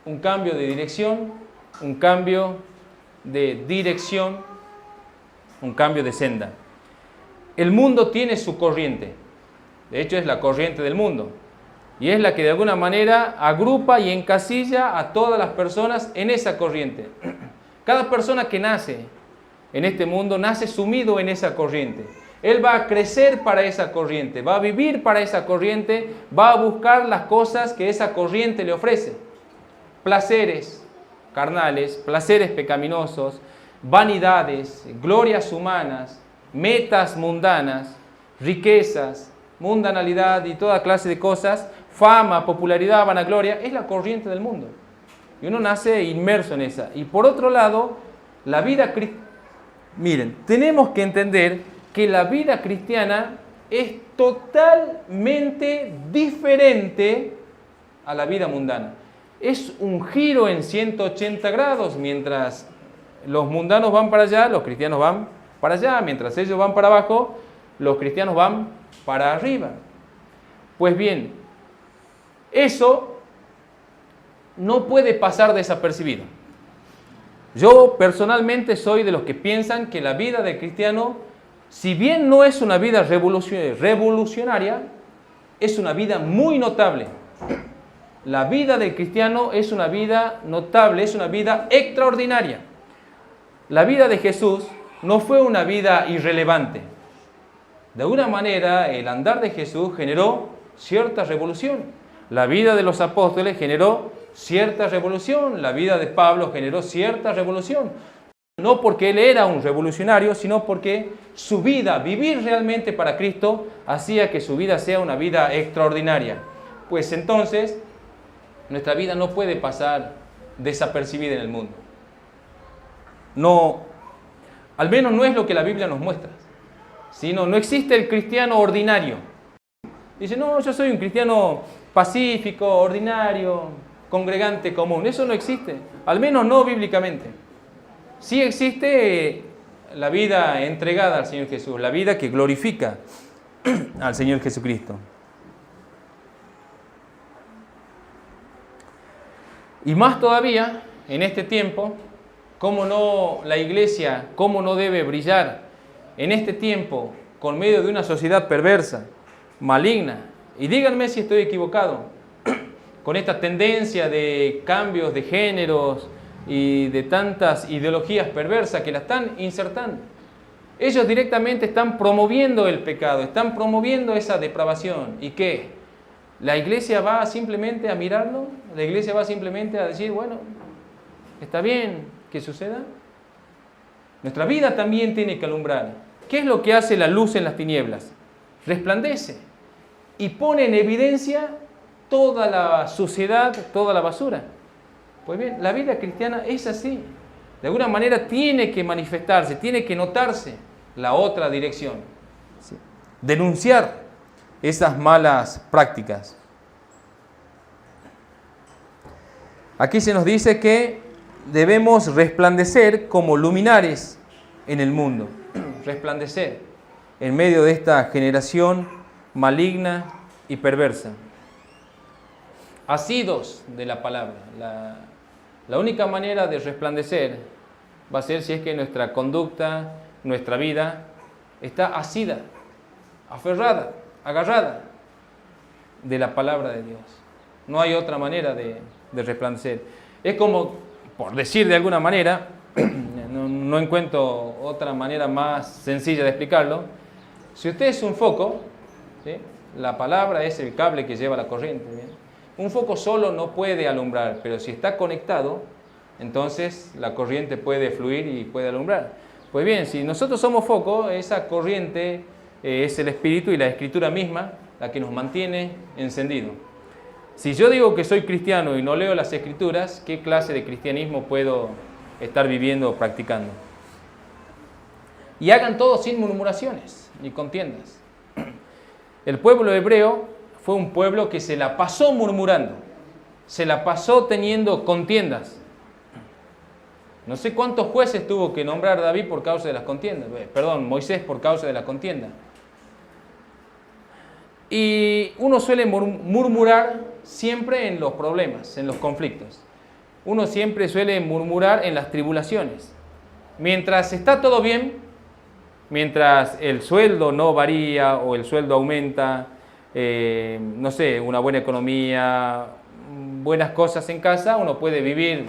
un cambio de dirección, un cambio de dirección, un cambio de senda. El mundo tiene su corriente, de hecho es la corriente del mundo, y es la que de alguna manera agrupa y encasilla a todas las personas en esa corriente. Cada persona que nace en este mundo nace sumido en esa corriente. Él va a crecer para esa corriente, va a vivir para esa corriente, va a buscar las cosas que esa corriente le ofrece. Placeres carnales, placeres pecaminosos, vanidades, glorias humanas, metas mundanas, riquezas, mundanalidad y toda clase de cosas, fama, popularidad, vanagloria, es la corriente del mundo. Y uno nace inmerso en esa. Y por otro lado, la vida cristiana, miren, tenemos que entender que la vida cristiana es totalmente diferente a la vida mundana. Es un giro en 180 grados, mientras los mundanos van para allá, los cristianos van para allá, mientras ellos van para abajo, los cristianos van para arriba. Pues bien, eso no puede pasar desapercibido. Yo personalmente soy de los que piensan que la vida del cristiano, si bien no es una vida revolucionaria, es una vida muy notable. La vida del cristiano es una vida notable, es una vida extraordinaria. La vida de Jesús no fue una vida irrelevante. De alguna manera, el andar de Jesús generó cierta revolución. La vida de los apóstoles generó cierta revolución. La vida de Pablo generó cierta revolución. No porque él era un revolucionario, sino porque su vida, vivir realmente para Cristo, hacía que su vida sea una vida extraordinaria. Pues entonces, nuestra vida no puede pasar desapercibida en el mundo. No, al menos no es lo que la Biblia nos muestra. Sino, no existe el cristiano ordinario. Dice, no, yo soy un cristiano pacífico, ordinario, congregante común. Eso no existe, al menos no bíblicamente. Sí existe la vida entregada al Señor Jesús, la vida que glorifica al Señor Jesucristo. Y más todavía, en este tiempo, cómo no la iglesia, cómo no debe brillar en este tiempo con medio de una sociedad perversa, maligna. Y díganme si estoy equivocado, con esta tendencia de cambios de géneros y de tantas ideologías perversas que la están insertando. Ellos directamente están promoviendo el pecado, están promoviendo esa depravación. ¿Y qué? ¿La iglesia va simplemente a mirarlo? ¿La iglesia va simplemente a decir, bueno, está bien que suceda? Nuestra vida también tiene que alumbrar. ¿Qué es lo que hace la luz en las tinieblas? Resplandece y pone en evidencia toda la suciedad, toda la basura. Pues bien, la vida cristiana es así. De alguna manera tiene que manifestarse, tiene que notarse la otra dirección. ¿Sí? Denunciar esas malas prácticas. Aquí se nos dice que debemos resplandecer como luminares en el mundo. Resplandecer en medio de esta generación maligna y perversa. Asidos de la palabra. La única manera de resplandecer va a ser si es que nuestra conducta, nuestra vida está asida, aferrada, agarrada de la palabra de Dios. No hay otra manera de resplandecer. Es como, por decir de alguna manera, no encuentro otra manera más sencilla de explicarlo. Si usted es un foco, ¿sí? La palabra es el cable que lleva la corriente, ¿bien? Un foco solo no puede alumbrar, pero si está conectado, entonces la corriente puede fluir y puede alumbrar. Pues bien, si nosotros somos foco, esa corriente es el Espíritu y la Escritura misma la que nos mantiene encendido. Si yo digo que soy cristiano y no leo las Escrituras, ¿qué clase de cristianismo puedo estar viviendo o practicando? Y hagan todo sin murmuraciones ni contiendas. El pueblo hebreo fue un pueblo que se la pasó murmurando, se la pasó teniendo contiendas. No sé cuántos jueces tuvo que nombrar David por causa de las contiendas. Perdón, Moisés por causa de la contienda. Y uno suele murmurar siempre en los problemas, en los conflictos. Uno siempre suele murmurar en las tribulaciones. Mientras está todo bien, mientras el sueldo no varía o el sueldo aumenta, no sé, una buena economía, buenas cosas en casa, uno puede vivir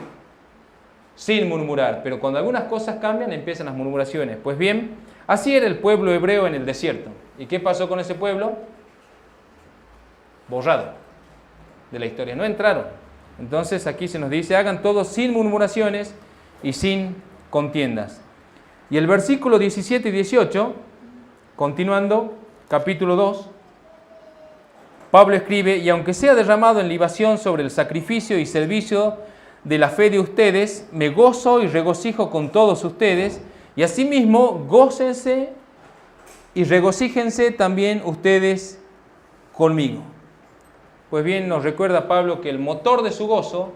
sin murmurar. Pero cuando algunas cosas cambian, empiezan las murmuraciones. Pues bien, así era el pueblo hebreo en el desierto. ¿Y qué pasó con ese pueblo? Borrado de la historia, no entraron. Entonces aquí se nos dice, hagan todo sin murmuraciones y sin contiendas. Y el versículo 17 y 18, continuando, capítulo 2, Pablo escribe, y aunque sea derramado en libación sobre el sacrificio y servicio de la fe de ustedes, me gozo y regocijo con todos ustedes, y asimismo gócense y regocíjense también ustedes conmigo. Pues bien, nos recuerda Pablo que el motor de su gozo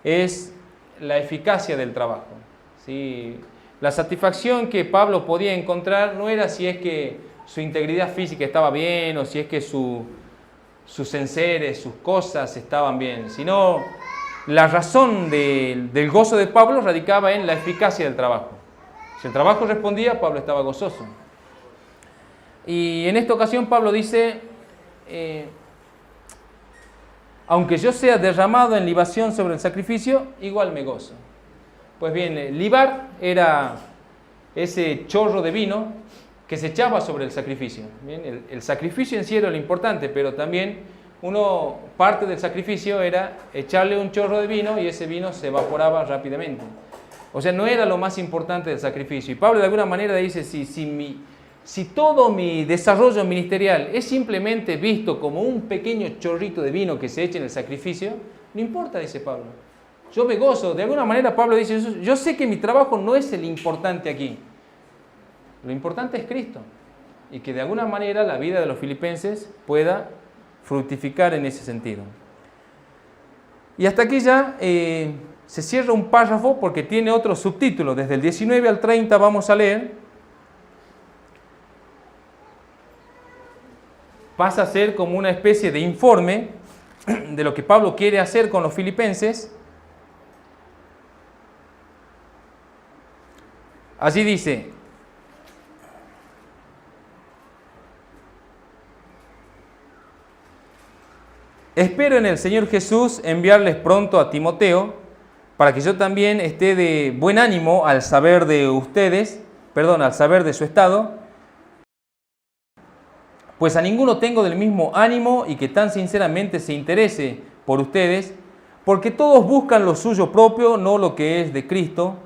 es la eficacia del trabajo. ¿Sí? La satisfacción que Pablo podía encontrar no era si es que su integridad física estaba bien o si es que sus enseres, sus cosas estaban bien, sino la razón del gozo de Pablo radicaba en la eficacia del trabajo. Si el trabajo respondía, Pablo estaba gozoso. Y en esta ocasión Pablo dice, aunque yo sea derramado en libación sobre el sacrificio, igual me gozo. Pues bien, libar era ese chorro de vino que se echaba sobre el sacrificio. Bien, el sacrificio en sí era lo importante, pero también parte del sacrificio era echarle un chorro de vino y ese vino se evaporaba rápidamente. O sea, no era lo más importante del sacrificio. Y Pablo de alguna manera dice, si todo mi desarrollo ministerial es simplemente visto como un pequeño chorrito de vino que se echa en el sacrificio, no importa, dice Pablo. Yo me gozo. De alguna manera Pablo dice, yo sé que mi trabajo no es el importante aquí. Lo importante es Cristo. Y que de alguna manera la vida de los filipenses pueda fructificar en ese sentido. Y hasta aquí ya se cierra un párrafo porque tiene otro subtítulo. Desde el 19 al 30 vamos a leer. Pasa a ser como una especie de informe de lo que Pablo quiere hacer con los filipenses. Allí dice, espero en el Señor Jesús enviarles pronto a Timoteo, para que yo también esté de buen ánimo al saber de su estado, pues a ninguno tengo del mismo ánimo y que tan sinceramente se interese por ustedes, porque todos buscan lo suyo propio, no lo que es de Cristo,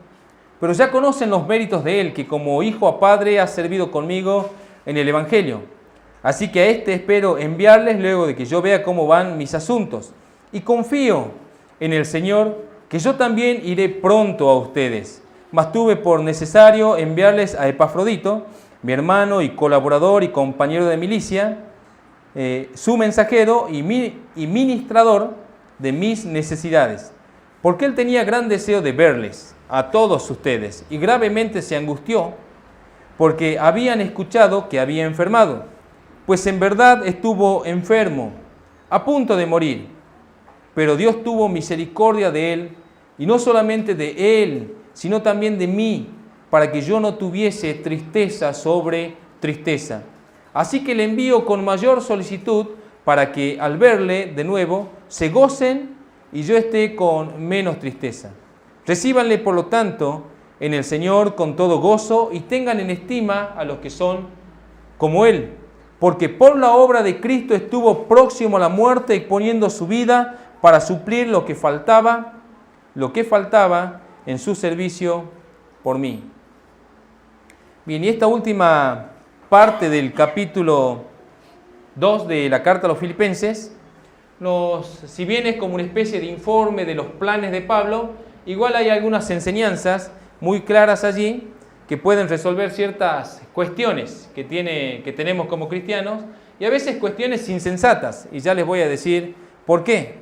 pero ya conocen los méritos de Él, que como hijo a padre ha servido conmigo en el Evangelio. Así que a este espero enviarles luego de que yo vea cómo van mis asuntos. Y confío en el Señor que yo también iré pronto a ustedes. Mas tuve por necesario enviarles a Epafrodito, mi hermano y colaborador y compañero de milicia, su mensajero y ministrador de mis necesidades, porque él tenía gran deseo de verles a todos ustedes y gravemente se angustió porque habían escuchado que había enfermado, pues en verdad estuvo enfermo, a punto de morir, pero Dios tuvo misericordia de él, y no solamente de él, sino también de mí, para que yo no tuviese tristeza sobre tristeza. Así que le envío con mayor solicitud para que al verle de nuevo se gocen y yo esté con menos tristeza. Recíbanle, por lo tanto, en el Señor con todo gozo y tengan en estima a los que son como Él, porque por la obra de Cristo estuvo próximo a la muerte y poniendo su vida para suplir lo que faltaba en su servicio por mí. Bien, y esta última parte del capítulo 2 de la carta a los Filipenses, si bien es como una especie de informe de los planes de Pablo, igual hay algunas enseñanzas muy claras allí que pueden resolver ciertas cuestiones que tenemos como cristianos y a veces cuestiones insensatas, y ya les voy a decir por qué.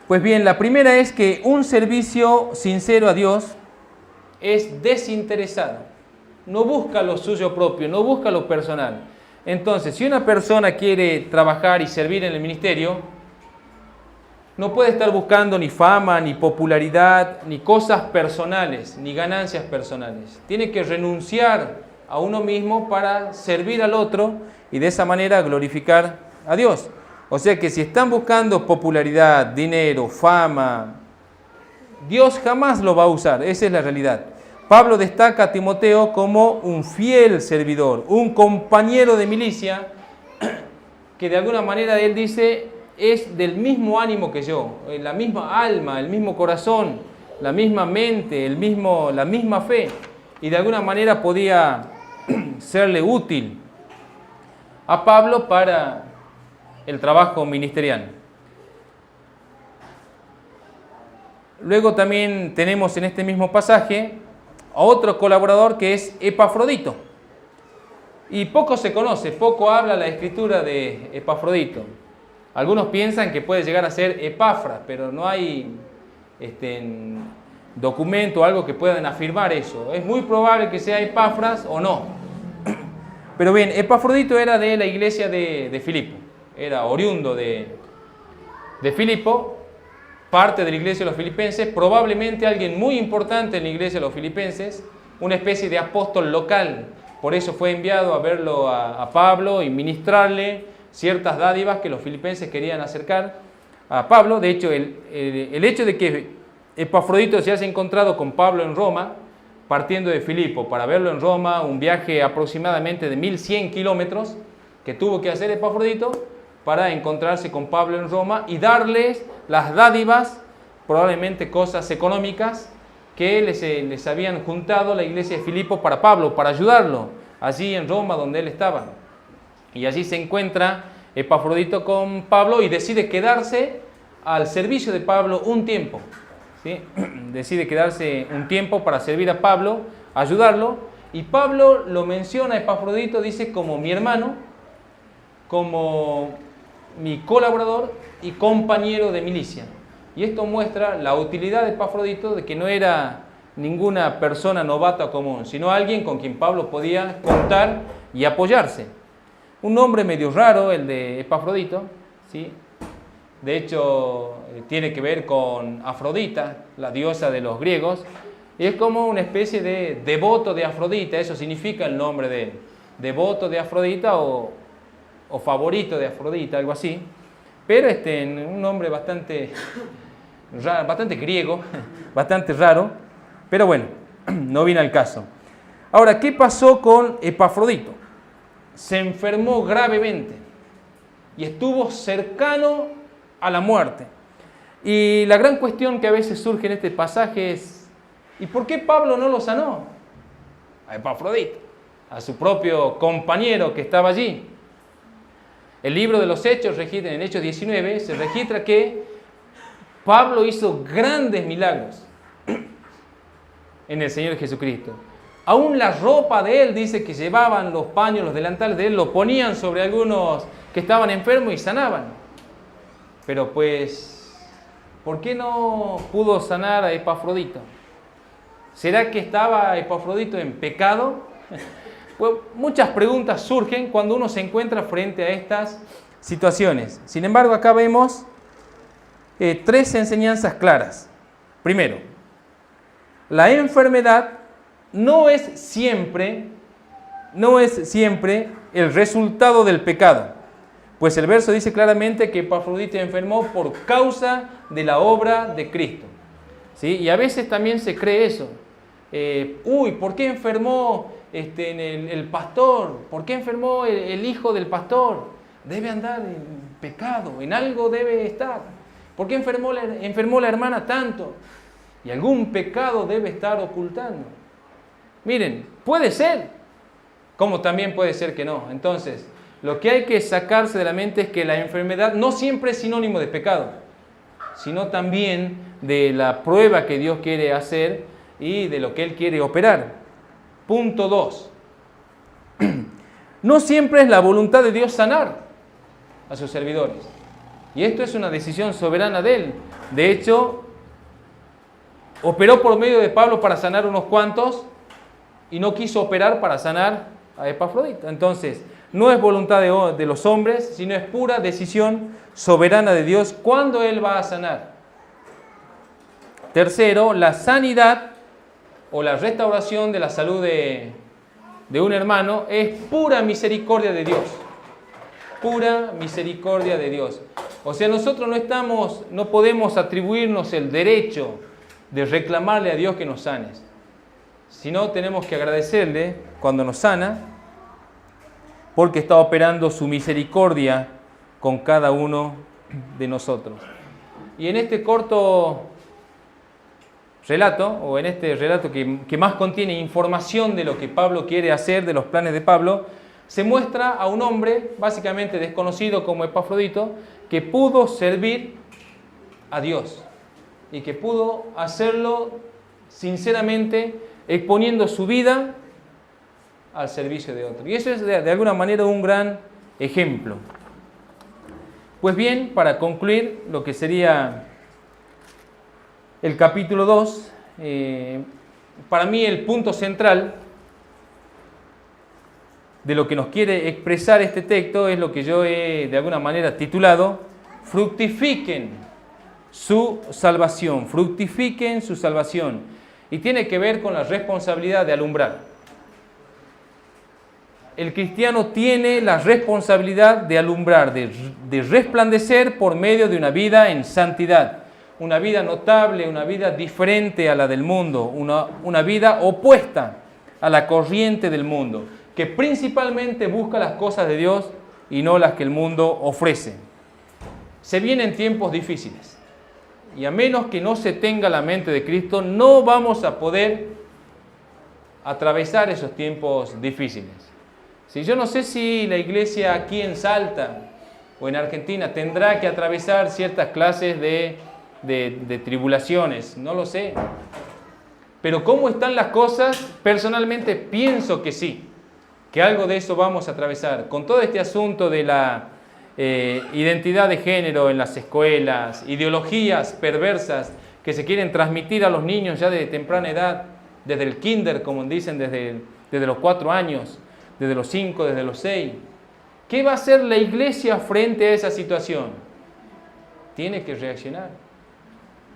Pues bien, la primera es que un servicio sincero a Dios es desinteresado. No busca lo suyo propio, no busca lo personal. Entonces, si una persona quiere trabajar y servir en el ministerio, no puede estar buscando ni fama, ni popularidad, ni cosas personales, ni ganancias personales. Tiene que renunciar a uno mismo para servir al otro y de esa manera glorificar a Dios. O sea que si están buscando popularidad, dinero, fama, Dios jamás lo va a usar. Esa es la realidad. Pablo destaca a Timoteo como un fiel servidor, un compañero de milicia, que de alguna manera él dice es del mismo ánimo que yo, la misma alma, el mismo corazón, la misma mente, la misma fe, y de alguna manera podía serle útil a Pablo para el trabajo ministerial. Luego también tenemos en este mismo pasaje a otro colaborador que es Epafrodito. Y poco se conoce, poco habla la escritura de Epafrodito. Algunos piensan que puede llegar a ser Epafra, pero no hay documento o algo que puedan afirmar eso. Es muy probable que sea Epafras o no. Pero bien, Epafrodito era de la iglesia de Filipo. Era oriundo de Filipo, parte de la iglesia de los filipenses, probablemente alguien muy importante en la iglesia de los filipenses, una especie de apóstol local. Por eso fue enviado a verlo a Pablo y ministrarle ciertas dádivas que los filipenses querían acercar a Pablo. De hecho, el hecho de que Epafrodito se haya encontrado con Pablo en Roma, partiendo de Filipo para verlo en Roma, un viaje aproximadamente de 1100 kilómetros que tuvo que hacer Epafrodito para encontrarse con Pablo en Roma y darles las dádivas, probablemente cosas económicas, que les habían juntado la iglesia de Filipo para Pablo, para ayudarlo allí en Roma donde él estaba. Y allí se encuentra Epafrodito con Pablo y decide quedarse al servicio de Pablo un tiempo, ¿sí? Decide quedarse un tiempo para servir a Pablo, ayudarlo, y Pablo lo menciona a Epafrodito, dice, como mi hermano, como mi colaborador y compañero de milicia. Y esto muestra la utilidad de Epafrodito, de que no era ninguna persona novata o común, sino alguien con quien Pablo podía contar y apoyarse. Un nombre medio raro, el de Epafrodito, ¿sí? De hecho, tiene que ver con Afrodita, la diosa de los griegos, y es como una especie de devoto de Afrodita. Eso significa el nombre de él, devoto de Afrodita o favorito de Afrodita, algo así. Pero un nombre bastante griego, bastante raro, pero bueno, no viene al caso. Ahora, ¿qué pasó con Epafrodito? Se enfermó gravemente y estuvo cercano a la muerte. Y la gran cuestión que a veces surge en este pasaje es, ¿y por qué Pablo no lo sanó? A Epafrodito, a su propio compañero que estaba allí. El libro de los Hechos, en Hechos 19, se registra que Pablo hizo grandes milagros en el Señor Jesucristo. Aún la ropa de él, dice que llevaban los paños, los delantales de él, lo ponían sobre algunos que estaban enfermos y sanaban. Pero pues, ¿por qué no pudo sanar a Epafrodito? ¿Será que estaba Epafrodito en pecado? Pues muchas preguntas surgen cuando uno se encuentra frente a estas situaciones. Sin embargo, acá vemos tres enseñanzas claras. Primero, la enfermedad no es siempre el resultado del pecado. Pues el verso dice claramente que Epafrodito enfermó por causa de la obra de Cristo, ¿sí? Y a veces también se cree eso. ¿Por qué enfermó el pastor? ¿Por qué enfermó el hijo del pastor? Debe andar en pecado, en algo debe estar. ¿Por qué enfermó la hermana tanto? Y algún pecado debe estar ocultando. Miren, puede ser, como también puede ser que no. Entonces, lo que hay que sacarse de la mente es que la enfermedad no siempre es sinónimo de pecado, sino también de la prueba que Dios quiere hacer y de lo que Él quiere operar. Punto 2. No siempre es la voluntad de Dios sanar a sus servidores. Y esto es una decisión soberana de Él. De hecho, operó por medio de Pablo para sanar unos cuantos y no quiso operar para sanar a Epafrodito. Entonces, no es voluntad de los hombres, sino es pura decisión soberana de Dios cuando Él va a sanar. Tercero, la sanidad o la restauración de la salud de un hermano es pura misericordia de Dios. Pura misericordia de Dios. O sea, nosotros no podemos atribuirnos el derecho de reclamarle a Dios que nos sane, sino tenemos que agradecerle cuando nos sana, porque está operando su misericordia con cada uno de nosotros. Y en este corto relato, o en este relato que más contiene información de lo que Pablo quiere hacer, de los planes de Pablo, se muestra a un hombre básicamente desconocido como Epafrodito, que pudo servir a Dios y que pudo hacerlo sinceramente, exponiendo su vida al servicio de otro. Y eso es de alguna manera un gran ejemplo. Pues bien, para concluir lo que sería el capítulo 2, para mí el punto central de lo que nos quiere expresar este texto es lo que yo he de alguna manera titulado fructifiquen su salvación, fructifiquen su salvación. Y tiene que ver con la responsabilidad de alumbrar. El cristiano tiene la responsabilidad de alumbrar, de resplandecer por medio de una vida en santidad, una vida notable, una vida diferente a la del mundo, una vida opuesta a la corriente del mundo, que principalmente busca las cosas de Dios y no las que el mundo ofrece. Se vienen tiempos difíciles y a menos que no se tenga la mente de Cristo, no vamos a poder atravesar esos tiempos difíciles. Si yo no sé si la iglesia aquí en Salta o en Argentina tendrá que atravesar ciertas clases de tribulaciones, no lo sé. Pero ¿cómo están las cosas? Personalmente pienso que sí, que algo de eso vamos a atravesar. Con todo este asunto de la identidad de género en las escuelas, ideologías perversas que se quieren transmitir a los niños ya de temprana edad, desde el kinder, como dicen, desde los 4 años, desde los 5, desde los 6. ¿Qué va a hacer la iglesia frente a esa situación? Tiene que reaccionar.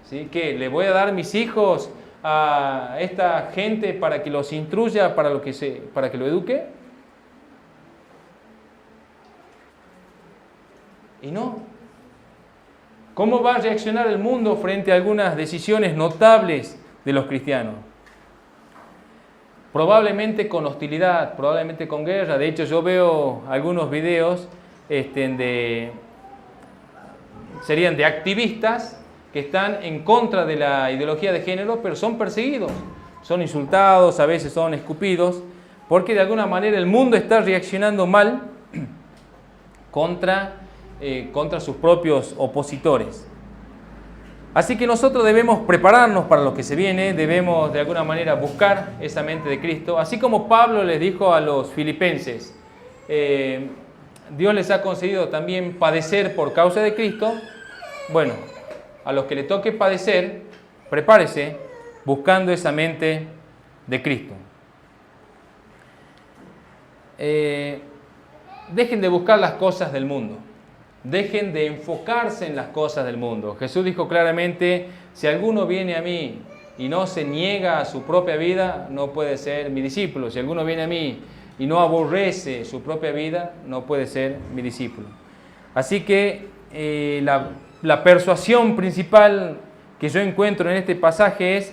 ¿Sí? ¿Qué? ¿Le voy a dar mis hijos a esta gente para que los instruya, para que lo eduque? Y no. ¿Cómo va a reaccionar el mundo frente a algunas decisiones notables de los cristianos? Probablemente con hostilidad, probablemente con guerra. De hecho, yo veo algunos videos serían de activistas que están en contra de la ideología de género, pero son perseguidos, son insultados, a veces son escupidos, porque de alguna manera el mundo está reaccionando mal contra sus propios opositores. Así que nosotros debemos prepararnos para lo que se viene, debemos de alguna manera buscar esa mente de Cristo, así como Pablo les dijo a los filipenses, Dios les ha concedido también padecer por causa de Cristo. Bueno, a los que le toque padecer, prepárese buscando esa mente de Cristo. Dejen de buscar las cosas del mundo. Dejen de enfocarse en las cosas del mundo. Jesús dijo claramente, si alguno viene a mí y no se niega a su propia vida, no puede ser mi discípulo. Si alguno viene a mí y no aborrece su propia vida, no puede ser mi discípulo. Así que la persuasión principal que yo encuentro en este pasaje es,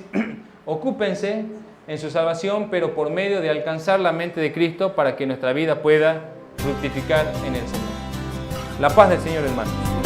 ocúpense en su salvación, pero por medio de alcanzar la mente de Cristo para que nuestra vida pueda fructificar en el Señor. La paz del Señor, hermanos.